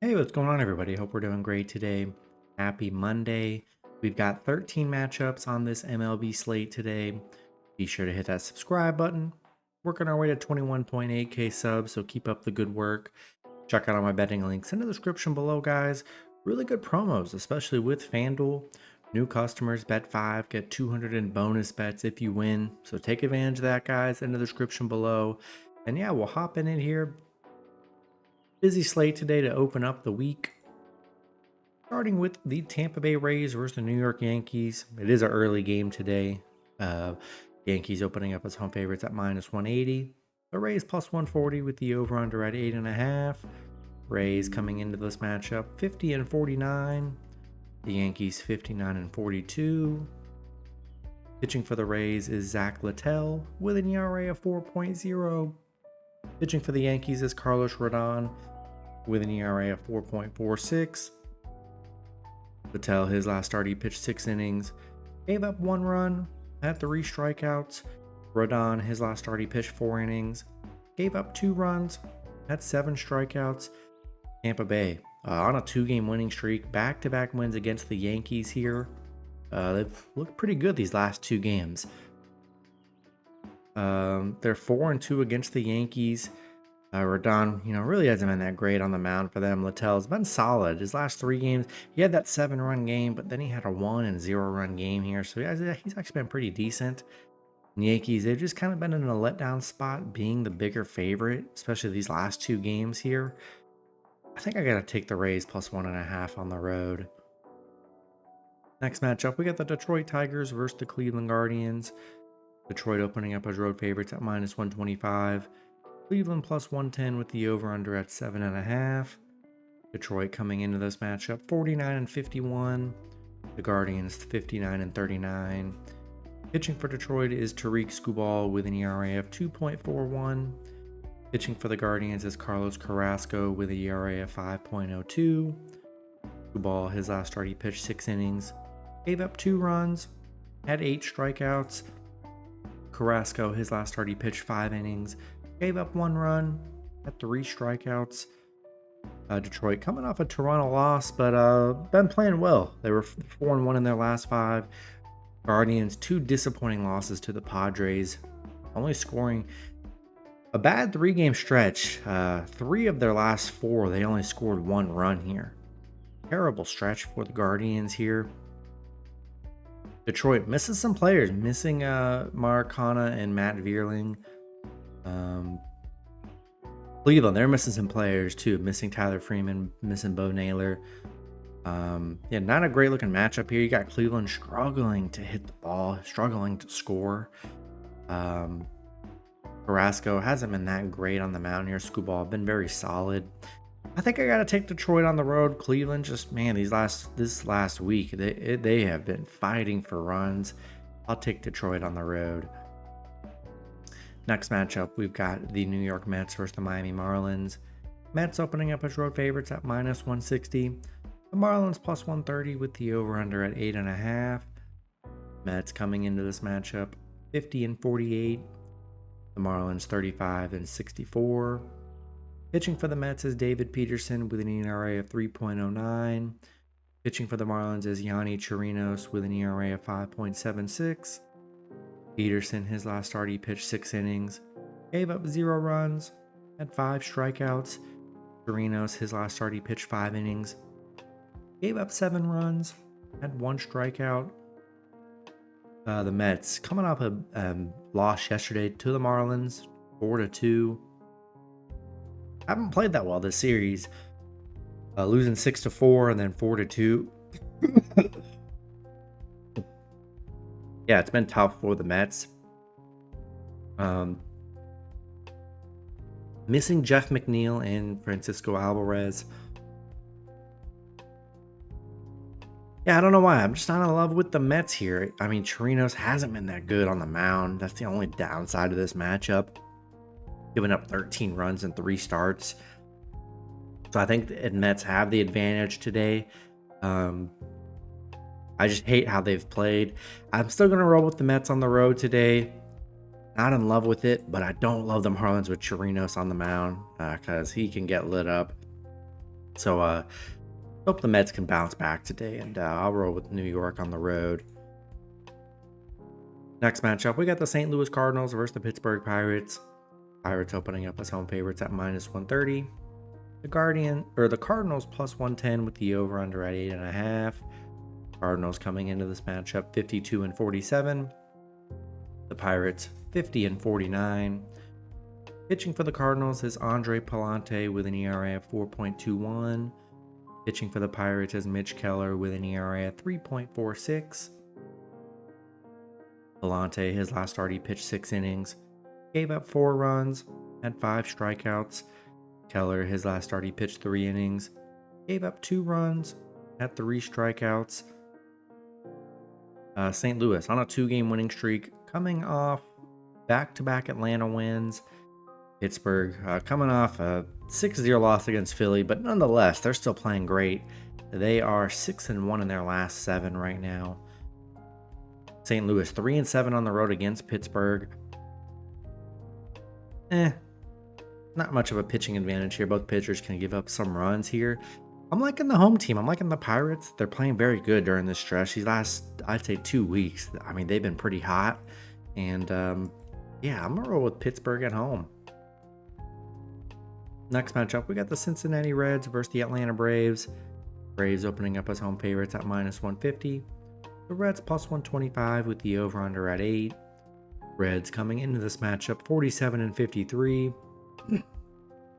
Hey, what's going on, everybody? Hope we're doing great today. Happy Monday. We've got 13 matchups on this MLB slate today. Be sure to hit that subscribe button. Working our way to 21.8K subs, so keep up the good work. Check out all my betting links in the description below, guys. Really good promos, especially with FanDuel. New customers bet 5, get 200 in bonus bets if you win. So take advantage of that, guys, in the description below. And yeah, we'll hop in here. Busy slate today to open up the week. Starting with the Tampa Bay Rays versus the New York Yankees. It is an early game today. Yankees opening up as home favorites at -180. The Rays +140 with the over-under at 8.5. Rays coming into this matchup 50-49. The Yankees 59-42. Pitching for the Rays is Zach Littell with an ERA of 4.0. Pitching for the Yankees is Carlos Rodon with an ERA of 4.46. Littell, his last start, he pitched 6 innings, gave up 1 run, had 3 strikeouts. Rodon, his last start, he pitched 4 innings, gave up 2 runs, had 7 strikeouts. Tampa Bay on a 2-game winning streak, back-to-back wins against the Yankees here. They've looked pretty good these last 2 games. They're 4-2 against the Yankees. Rodon, really hasn't been that great on the mound for them. Littell's been solid. His last 3 games, he had that 7-run game, but then he had a 1 and 0-run game here. So he's actually been pretty decent. And the Yankees, they've just kind of been in a letdown spot, being the bigger favorite, especially these last 2 games here. I think I got to take the Rays +1.5 on the road. Next matchup, we got the Detroit Tigers versus the Cleveland Guardians. Detroit opening up as road favorites at -125. Cleveland +110 with the over-under at 7.5. Detroit coming into this matchup 49-51. The Guardians 59-39. Pitching for Detroit is Tariq Skubal with an ERA of 2.41. Pitching for the Guardians is Carlos Carrasco with an ERA of 5.02. Skubal, his last start, he pitched 6 innings, gave up 2 runs, had 8 strikeouts. Carrasco, his last start, he pitched 5 innings, gave up 1 run, had 3 strikeouts. Detroit coming off a Toronto loss, but been playing well. They were 4-1 in their last 5. Guardians, 2 disappointing losses to the Padres, only scoring a bad 3-game stretch. 3 of their last 4, they only scored 1 run here. Terrible stretch for the Guardians here. Detroit misses some players, missing Mark Hanna and Matt Vierling. Cleveland, they're missing some players too, missing Tyler Freeman, missing Bo Naylor. Not a great looking matchup here. You got Cleveland struggling to hit the ball, struggling to score. Carrasco hasn't been that great on the mound here. Skubal been very solid. I think I gotta take Detroit on the road. Cleveland, just man, this last week they have been fighting for runs. I'll take Detroit on the road. Next matchup, we've got the New York Mets versus the Miami Marlins. Mets opening up as road favorites at -160. The Marlins +130 with the over-under at 8.5. Mets coming into this matchup 50-48. The Marlins 35-64. Pitching for the Mets is David Peterson with an ERA of 3.09. Pitching for the Marlins is Yonny Chirinos with an ERA of 5.76. Peterson, his last start, he pitched 6 innings, gave up 0 runs, had 5 strikeouts. Chirinos, his last start, he pitched 5 innings, gave up 7 runs, had 1 strikeout. The Mets coming off a loss yesterday to the Marlins, 4-2. Haven't played that well this series, losing 6-4 and then 4-2. Yeah, it's been tough for the Mets. Missing Jeff McNeil and Francisco Alvarez. Yeah, I don't know why. I'm just not in love with the Mets here. I mean, Chirinos hasn't been that good on the mound. That's the only downside of this matchup. Giving up 13 runs in 3 starts. So I think the Mets have the advantage today. I just hate how they've played. I'm still going to roll with the Mets on the road today. Not in love with it, but I don't love the Marlins with Chirinos on the mound because he can get lit up. So hope the Mets can bounce back today, and I'll roll with New York on the road. Next matchup, we got the St. Louis Cardinals versus the Pittsburgh Pirates. Pirates opening up as home favorites at -130. The Cardinals +110 with the over/under at 8.5. Cardinals coming into this matchup 52-47. The Pirates 50-49. Pitching for the Cardinals is Andre Palante with an ERA of 4.21. Pitching for the Pirates is Mitch Keller with an ERA of 3.46. Palante, his last start, he pitched 6 innings, gave up 4 runs, had 5 strikeouts. Keller, his last start, he pitched 3 innings, gave up 2 runs, had 3 strikeouts. St. Louis on a 2-game winning streak, coming off back-to-back Atlanta wins. Pittsburgh coming off a 6-0 loss against Philly, but nonetheless, they're still playing great. They are 6-1 in their last 7 right now. St. Louis 3-7 on the road against Pittsburgh. Not much of a pitching advantage here. Both pitchers can give up some runs here. I'm liking the home team. I'm liking the Pirates. They're playing very good during this stretch. These last, I'd say, 2 weeks. I mean, they've been pretty hot. And yeah, I'm going to roll with Pittsburgh at home. Next matchup, we got the Cincinnati Reds versus the Atlanta Braves. Braves opening up as home favorites at -150. The Reds +125 with the over/under at 8. Reds coming into this matchup 47-53.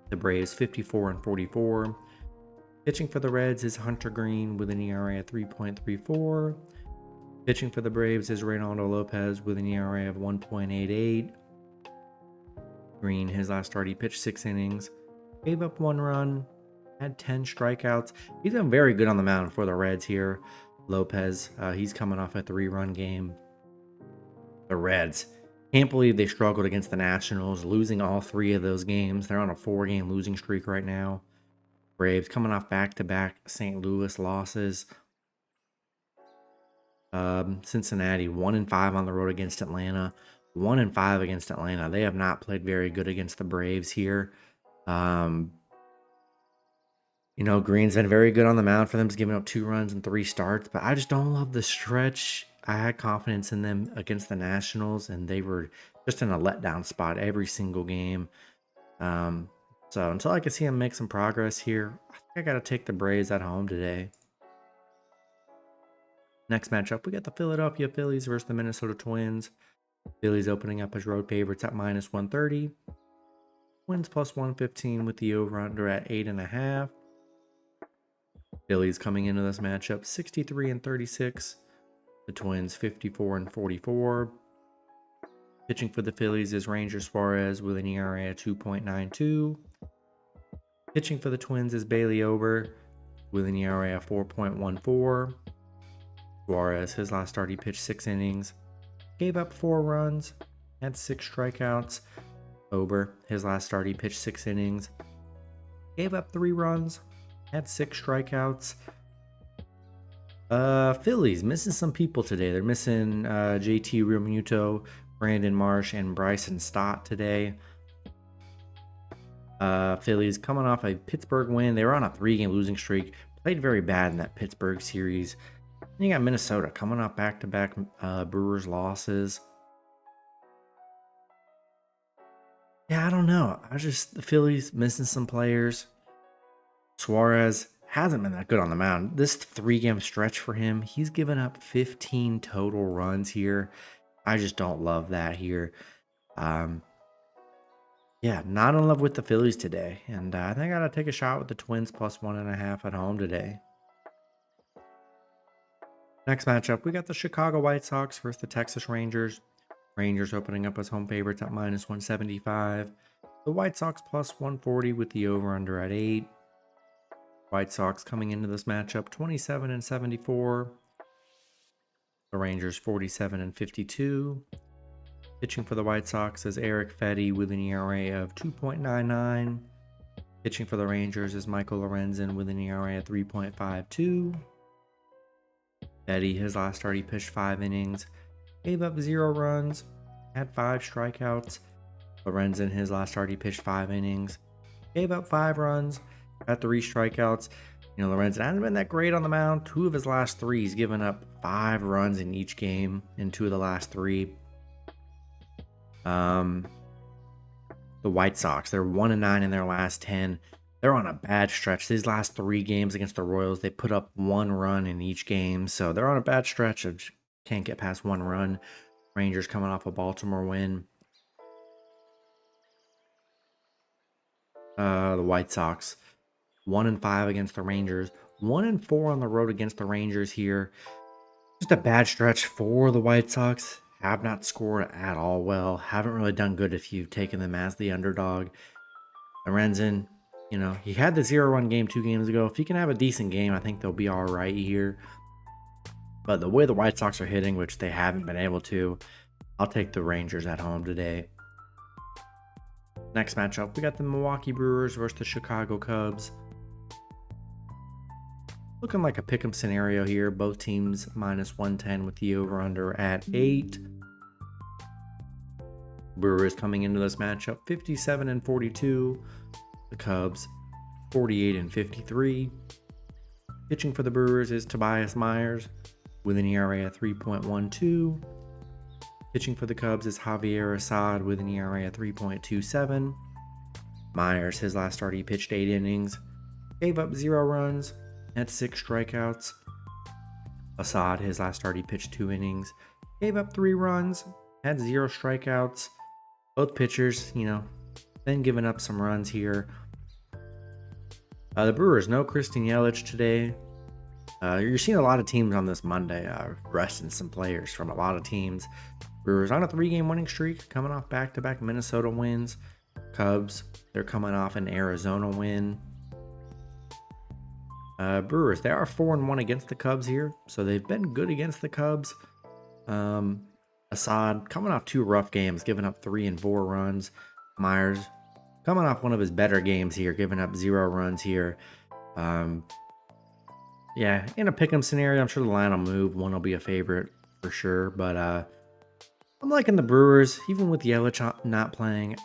The Braves 54-44. Pitching for the Reds is Hunter Green with an ERA of 3.34. Pitching for the Braves is Reynaldo Lopez with an ERA of 1.88. Green, his last start, he pitched 6 innings, gave up 1 run, had 10 strikeouts. He's been very good on the mound for the Reds here. Lopez, he's coming off a 3-run game. The Reds, can't believe they struggled against the Nationals, losing all 3 of those games. They're on a 4-game losing streak right now. Braves coming off back-to-back St. Louis losses. Cincinnati 1-5 on the road against Atlanta. 1-5 against Atlanta. They have not played very good against the Braves here. Green's been very good on the mound for them. He's given up 2 runs and 3 starts, but I just don't love the stretch. I had confidence in them against the Nationals, and they were just in a letdown spot every single game. So until I can see them make some progress here, I think I got to take the Braves at home today. Next matchup, we got the Philadelphia Phillies versus the Minnesota Twins. Phillies opening up as road favorites at -130. Twins +115 with the over/under at 8.5. Phillies coming into this matchup 63-36. The Twins 54-44. Pitching for the Phillies is Ranger Suarez with an ERA of 2.92. Pitching for the Twins is Bailey Ober with an ERA of 4.14. Suarez, his last start, he pitched 6 innings, gave up 4 runs, had 6 strikeouts. Ober, his last start, he pitched 6 innings, gave up 3 runs, had 6 strikeouts. Phillies missing some people today. They're missing JT Realmuto, Brandon Marsh, and Bryson Stott today. Phillies coming off a Pittsburgh win. They were on a 3-game losing streak. Played very bad in that Pittsburgh series. Then you got Minnesota coming off back-to-back Brewers losses. Yeah, I don't know. The Phillies missing some players. Suarez hasn't been that good on the mound. This 3-game stretch for him, he's given up 15 total runs here. I just don't love that here. Yeah, not in love with the Phillies today. And I think I got to take a shot with the Twins +1.5 at home today. Next matchup, we got the Chicago White Sox versus the Texas Rangers. Rangers opening up as home favorites at -175. The White Sox +140 with the over/under at 8. White Sox coming into this matchup 27-74. The Rangers 47-52. Pitching for the White Sox is Eric Fedde with an ERA of 2.99. Pitching for the Rangers is Michael Lorenzen with an ERA of 3.52. Fedde, his last start, he pitched 5 innings, gave up 0 runs, had 5 strikeouts. Lorenzen, his last start, he pitched 5 innings, gave up 5 runs, at 3 strikeouts. Lorenzen hasn't been that great on the mound. 2 of his last 3, he's given up 5 runs in each game in 2 of the last 3. The White Sox, they're 1-9 in their last 10. They're on a bad stretch. These last 3 games against the Royals, they put up 1 run in each game. So they're on a bad stretch of can't get past 1 run. Rangers coming off a Baltimore win. The White Sox, 1-5 against the Rangers. 1-4 on the road against the Rangers here. Just a bad stretch for the White Sox. Have not scored at all well. Haven't really done good if you've taken them as the underdog. Lorenzen, he had the 0-run game 2 games ago. If he can have a decent game, I think they'll be all right here. But the way the White Sox are hitting, which they haven't been able to, I'll take the Rangers at home today. Next matchup, we got the Milwaukee Brewers versus the Chicago Cubs. Looking like a pick'em scenario here. Both teams -110 with the over-under at 8. Brewers coming into this matchup 57-42. The Cubs 48-53. Pitching for the Brewers is Tobias Myers with an ERA of 3.12. Pitching for the Cubs is Javier Assad with an ERA of 3.27. Myers, his last start, he pitched 8 innings, gave up 0 runs, had 6 strikeouts. Assad, his last start, he pitched 2 innings, gave up 3 runs, had 0 strikeouts. Both pitchers, then giving up some runs here. The Brewers, no Christian Yelich today. You're seeing a lot of teams on this Monday resting some players from a lot of teams. Brewers on a 3-game winning streak, coming off back-to-back Minnesota wins. Cubs, they're coming off an Arizona win. Brewers, they are 4-1 against the Cubs here, so they've been good against the Cubs. Assad coming off 2 rough games, giving up 3 and 4 runs. Myers coming off one of his better games here, giving up 0 runs here. Yeah, in a pick'em scenario, I'm sure the line will move. One will be a favorite for sure, but I'm liking the Brewers, even with Yelich not playing.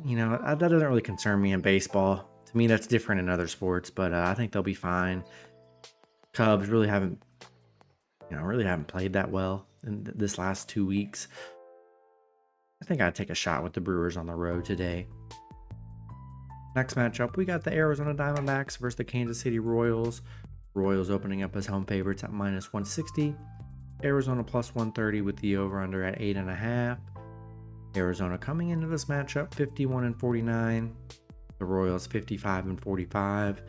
That doesn't really concern me in baseball. To me, that's different in other sports, but I think they'll be fine. Cubs really haven't played that well in this last 2 weeks. I think I'd take a shot with the Brewers on the road today. Next matchup, we got the Arizona Diamondbacks versus the Kansas City Royals. Royals opening up as home favorites at -160. Arizona +130 with the over-under at 8.5. Arizona coming into this matchup 51-49. The Royals 55-45.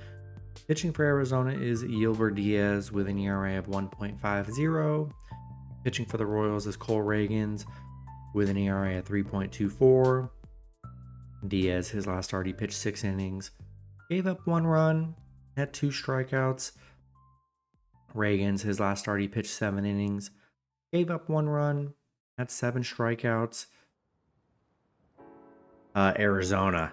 Pitching for Arizona is Yelver Diaz with an ERA of 1.50. Pitching for the Royals is Cole Ragans with an ERA of 3.24. Diaz, his last start, he pitched 6 innings, gave up 1 run, had 2 strikeouts. Ragans, his last start, he pitched 7 innings, gave up 1 run, had 7 strikeouts. Arizona,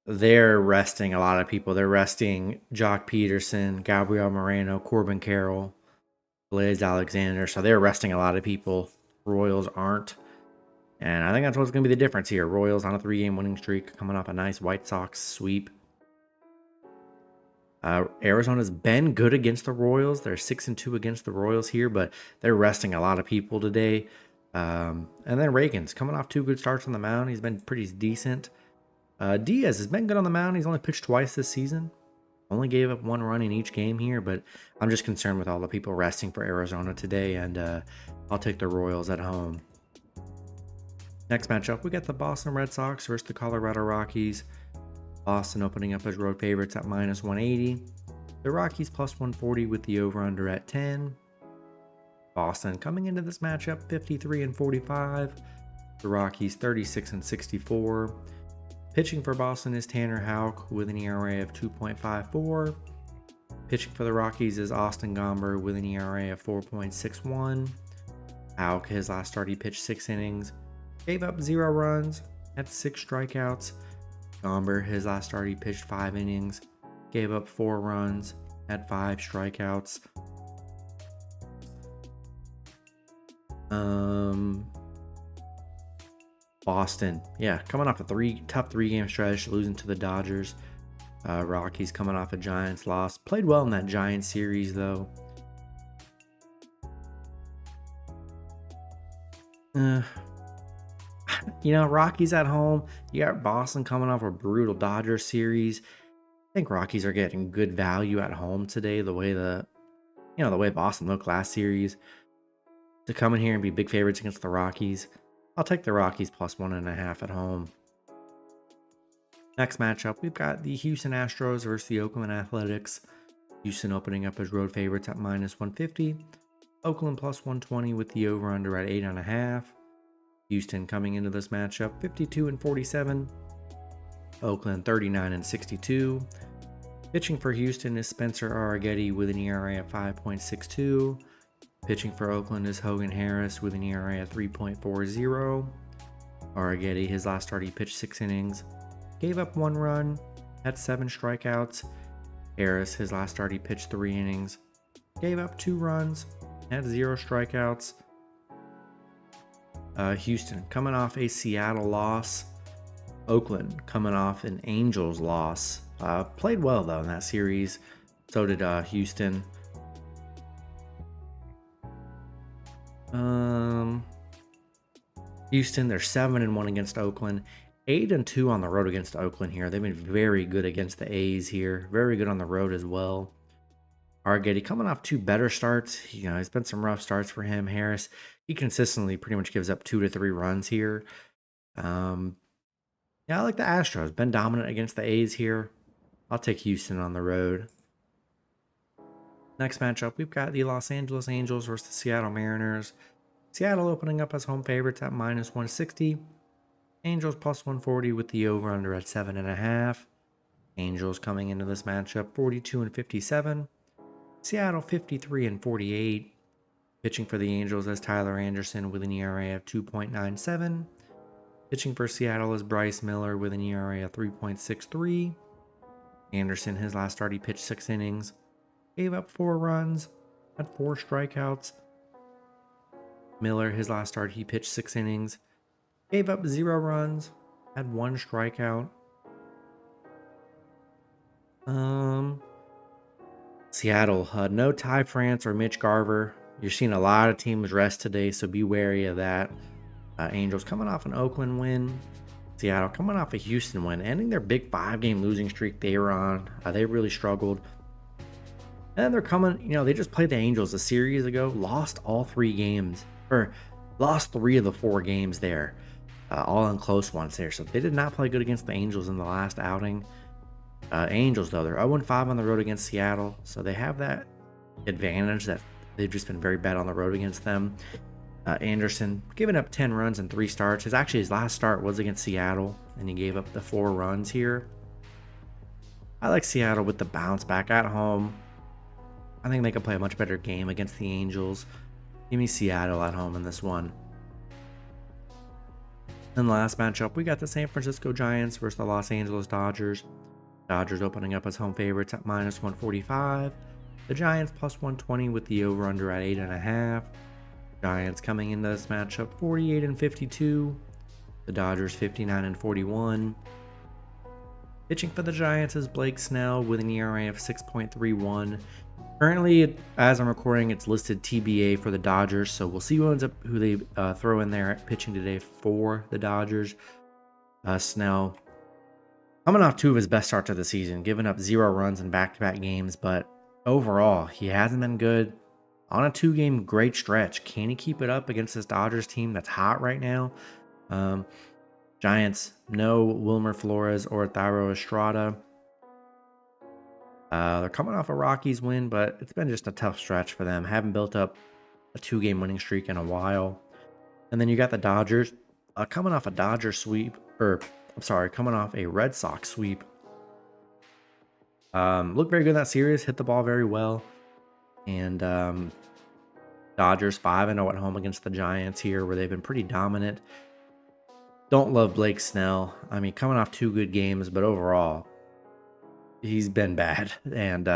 they're resting a lot of people. They're resting Jock Peterson, Gabriel Moreno, Corbin Carroll, Blaze Alexander. So they're resting a lot of people. Royals aren't. And I think that's what's going to be the difference here. Royals on a 3-game winning streak, coming off a nice White Sox sweep. Arizona's been good against the Royals. They're 6-2 against the Royals here, but they're resting a lot of people today. And then Ragans coming off 2 good starts on the mound. He's been pretty decent. Diaz has been good on the mound. He's only pitched twice this season. Only gave up 1 run in each game here, but I'm just concerned with all the people resting for Arizona today, and I'll take the Royals at home. Next matchup, we got the Boston Red Sox versus the Colorado Rockies. Boston opening up as road favorites at -180. The Rockies +140 with the over-under at 10. Boston coming into this matchup 53-45. The Rockies 36-64. Pitching for Boston is Tanner Houck with an ERA of 2.54. Pitching for the Rockies is Austin Gomber with an ERA of 4.61. Houck, his last start, he pitched 6 innings, gave up 0 runs, had 6 strikeouts. Gomber, his last start, he pitched 5 innings, gave up 4 runs, had 5 strikeouts. Boston, coming off a tough 3-game stretch, losing to the Dodgers. Rockies coming off a Giants loss. Played well in that Giants series, though. Uh, Rockies at home. You got Boston coming off a brutal Dodgers series. I think Rockies are getting good value at home today. The way Boston looked last series, to come in here and be big favorites against the Rockies. I'll take the Rockies plus 1.5 at home. Next matchup, we've got the Houston Astros versus the Oakland Athletics. Houston opening up as road favorites at -150. Oakland plus 120 with the over-under at 8.5. Houston coming into this matchup 52-47. Oakland 39-62. Pitching for Houston is Spencer Arrighetti with an ERA of 5.62. Pitching for Oakland is Hogan Harris with an ERA of 3.40. Arrighetti, his last start, he pitched 6 innings, gave up 1 run, had 7 strikeouts. Harris, his last start, he pitched 3 innings, gave up 2 runs, had 0 strikeouts. Houston coming off a Seattle loss. Oakland coming off an Angels loss. Played well though in that series. So did Houston. Houston, they're 7-1 against Oakland, 8-2 on the road against Oakland here. They've been very good against the A's here. Very good on the road as well. Arrighetti coming off 2 better starts. It's been some rough starts for him. Harris, he consistently pretty much gives up 2 to 3 runs here. Yeah, I like the Astros. Been dominant against the A's here. I'll take Houston on the road. Next matchup, we've got the Los Angeles Angels versus the Seattle Mariners. Seattle opening up as home favorites at -160. Angels plus 140 with the over-under at 7.5. Angels coming into this matchup 42-57. Seattle 53-48. Pitching for the Angels is Tyler Anderson with an ERA of 2.97. Pitching for Seattle is Bryce Miller with an ERA of 3.63. Anderson, his last start, he pitched 6 innings, gave up 4 runs, had 4 strikeouts. Miller, his last start, he pitched 6 innings, gave up 0 runs, had 1 strikeout. Seattle, no Ty France or Mitch Garver. You're seeing a lot of teams rest today, so be wary of that. Angels coming off an Oakland win. Seattle coming off a Houston win, ending their big 5-game losing streak they were on. They really struggled. And they're coming, they just played the Angels a series ago, lost all 3 games, or lost 3 of the 4 games there, all in close ones there. So they did not play good against the Angels in the last outing. Angels, though, they're 0-5 on the road against Seattle, so they have that advantage that they've just been very bad on the road against them. Anderson giving up 10 runs in 3 starts. His last start was against Seattle, and he gave up the 4 runs here. I like Seattle with the bounce back at home. I think they can play a much better game against the Angels. Give me Seattle at home in this one. In the last matchup, we got the San Francisco Giants versus the Los Angeles Dodgers. Dodgers opening up as home favorites at -145. The Giants plus 120 with the over-under at 8.5. Giants coming into this matchup 48-52. The Dodgers 59-41. Pitching for the Giants is Blake Snell with an ERA of 6.31. Currently, as I'm recording, it's listed TBA for the Dodgers, so we'll see who they throw in there at pitching today for the Dodgers. Snell coming off 2 of his best starts of the season, giving up 0 runs in back-to-back games, but overall, he hasn't been good. On a 2-game great stretch, can he keep it up against this Dodgers team that's hot right now? Giants, no Wilmer Flores or Thairo Estrada. They're coming off a Rockies win, but it's been just a tough stretch for them. Haven't built up a 2-game winning streak in a while. And then you got the Dodgers coming off a coming off a Red Sox sweep. Looked very good in that series, hit the ball very well. And Dodgers 5-0 at home against the Giants here, where they've been pretty dominant. Don't love Blake Snell. I mean, coming off 2 good games, but overall, he's been bad. And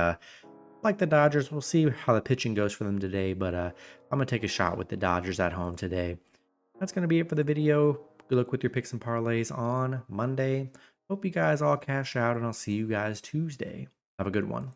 like the Dodgers, we'll see how the pitching goes for them today. But I'm going to take a shot with the Dodgers at home today. That's going to be it for the video. Good luck with your picks and parlays on Monday. Hope you guys all cash out, and I'll see you guys Tuesday. Have a good one.